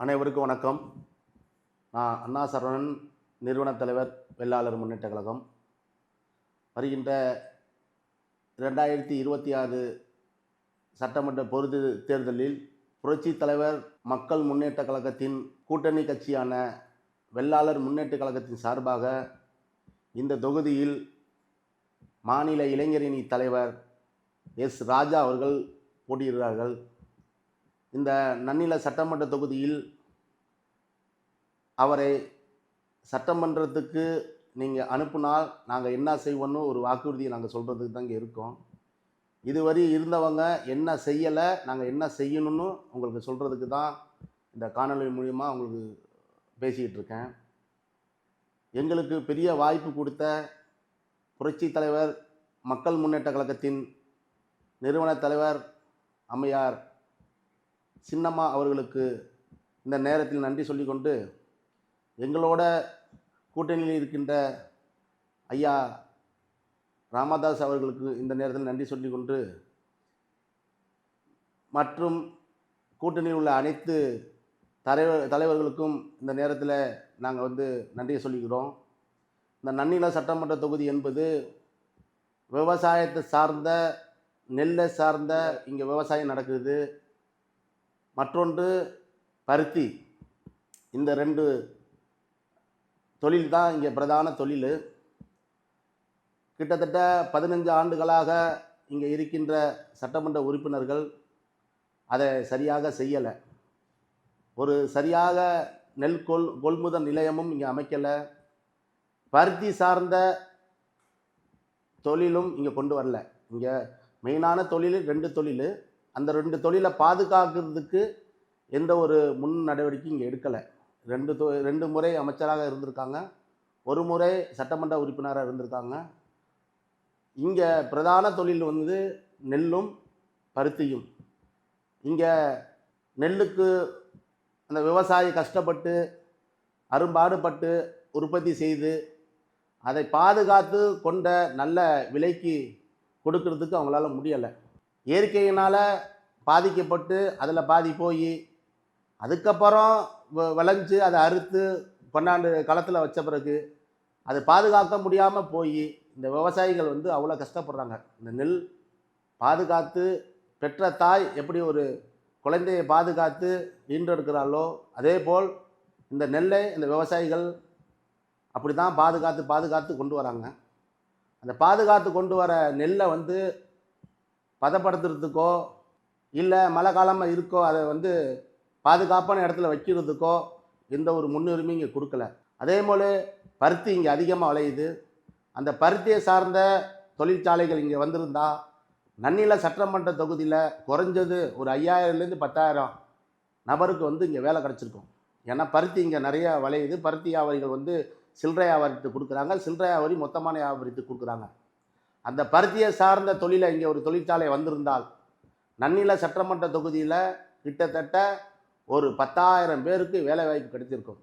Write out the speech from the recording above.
அனைவருக்கும் வணக்கம். நான் அண்ணா சரவணன், நிறுவனத் தலைவர், வெள்ளாளர் முன்னேற்றக் கழகம். வருகின்ற 2026 சட்டமன்ற பொது தேர்தலில் புரட்சித் தலைவர் மக்கள் முன்னேற்றக் கழகத்தின் கூட்டணி கட்சியான வெள்ளாளர் முன்னேற்றக் கழகத்தின் சார்பாக இந்த தொகுதியில் மாநில இளைஞரணி தலைவர் எஸ். ராஜா அவர்கள் போட்டியிடுகிறார்கள். இந்த நன்னில சட்டமன்ற தொகுதியில் அவரை சட்டமன்றத்துக்கு நீங்கள் அனுப்புனால் நாங்கள் என்ன செய்வோன்னு ஒரு வாக்குறுதியை நாங்கள் சொல்கிறதுக்கு தான் இங்கே இருக்கோம். இதுவரை இருந்தவங்க என்ன செய்யலை, நாங்கள் என்ன செய்யணும்னு உங்களுக்கு சொல்கிறதுக்கு தான் இந்த காணொலி மூலிமா உங்களுக்கு பேசிக்கிட்டு இருக்கேன். எங்களுக்கு பெரிய வாய்ப்பு கொடுத்த புரட்சி தலைவர் மக்கள் முன்னேற்ற கழகத்தின் நிறுவனத் தலைவர் அம்மையார் சின்னம்மா அவர்களுக்கு இந்த நேரத்தில் நன்றி சொல்லிக்கொண்டு, எங்களோட கூட்டணியில் இருக்கின்ற ஐயா ராமதாஸ் அவர்களுக்கு இந்த நேரத்தில் நன்றி சொல்லிக்கொண்டு, மற்றும் கூட்டணியில் உள்ள அனைத்து தலைவர்களுக்கும் இந்த நேரத்தில் நாங்கள் நன்றியை சொல்லிக்கிறோம். இந்த நன்னில சட்டமன்ற தொகுதி என்பது விவசாயத்தை சார்ந்த, நெல்லை சார்ந்த இங்கே விவசாயம் நடக்குது. மற்றொன்று பருத்தி. இந்த 2 தொழில் தான் இங்கே பிரதான தொழில். கிட்டத்தட்ட 15 ஆண்டுகளாக இங்கே இருக்கின்ற சட்டமன்ற உறுப்பினர்கள் அதை சரியாக செய்யலை. ஒரு சரியாக நெல் கொள்முதல் நிலையமும் இங்கே அமைக்கலை. பருத்தி சார்ந்த தொழிலும் இங்கே கொண்டு வரல. இங்கே மெயினான தொழில் 2 தொழில். அந்த 2 தொழிலை பாதுகாக்கிறதுக்கு எந்த ஒரு முன் நடவடிக்கையும் இங்கே எடுக்கலை. 2 முறை அமைச்சராக இருந்திருக்காங்க, ஒரு முறை சட்டமன்ற உறுப்பினராக இருந்திருக்காங்க. இங்கே பிரதான தொழில் நெல்லும் பருத்தியும். இங்கே நெல்லுக்கு அந்த விவசாயி கஷ்டப்பட்டு அரும்பாடுபட்டு உற்பத்தி செய்து அதை பாதுகாத்து கொண்ட நல்ல விலைக்கு கொடுக்கறதுக்கு அவங்களால முடியலை. இயற்கையினால் பாதிக்கப்பட்டு அதில் பாதி போய் அதுக்கப்புறம் விளைஞ்சு அதை அறுத்து கொண்டாண்டு களத்தில் வச்ச பிறகு அது பாதுகாக்க முடியாமல் போய் இந்த விவசாயிகள் அவ்வளோ கஷ்டப்படுறாங்க. இந்த நெல் பாதுகாத்து பெற்ற தாய் எப்படி ஒரு குழந்தையை பாதுகாத்து ஈன்றெடுக்கிறாளோ, அதே போல் இந்த நெல்லை இந்த விவசாயிகள் அப்படி தான் பாதுகாத்து கொண்டு வராங்க. அந்த பாதுகாத்து கொண்டு வர நெல்லை பதப்படுத்துறதுக்கோ இல்லை மழை காலமாக இருக்கோ அதை பாதுகாப்பான இடத்துல வைக்கிறதுக்கோ எந்த ஒரு முன்னுரிமையும் இங்கே கொடுக்கல. அதே போல் பருத்தி இங்கே அதிகமாக விளையுது. அந்த பருத்தியை சார்ந்த தொழிற்சாலைகள் இங்கே வந்திருந்தா நன்னில சட்டமன்ற தொகுதியில் குறைஞ்சது ஒரு 5000லேருந்து 10,000 நபருக்கு இங்கே வேலை கிடச்சிருக்கும். ஏன்னா பருத்தி இங்கே நிறைய விளையுது. பருத்தி வியாபாரிகள் சில்லறை வியாபாரித்துக்கு கொடுக்குறாங்க, சில்லறை வியாபாரி மொத்தமான வியாபாரித்துக்கு கொடுக்குறாங்க. அந்த பருத்தியை சார்ந்த தொழிலை இங்கே ஒரு தொழிற்சாலை வந்திருந்தால் நன்னில சட்டமன்ற தொகுதியில் கிட்டத்தட்ட ஒரு 10,000 பேருக்கு வேலை வாய்ப்பு கிடைத்திருக்கும்.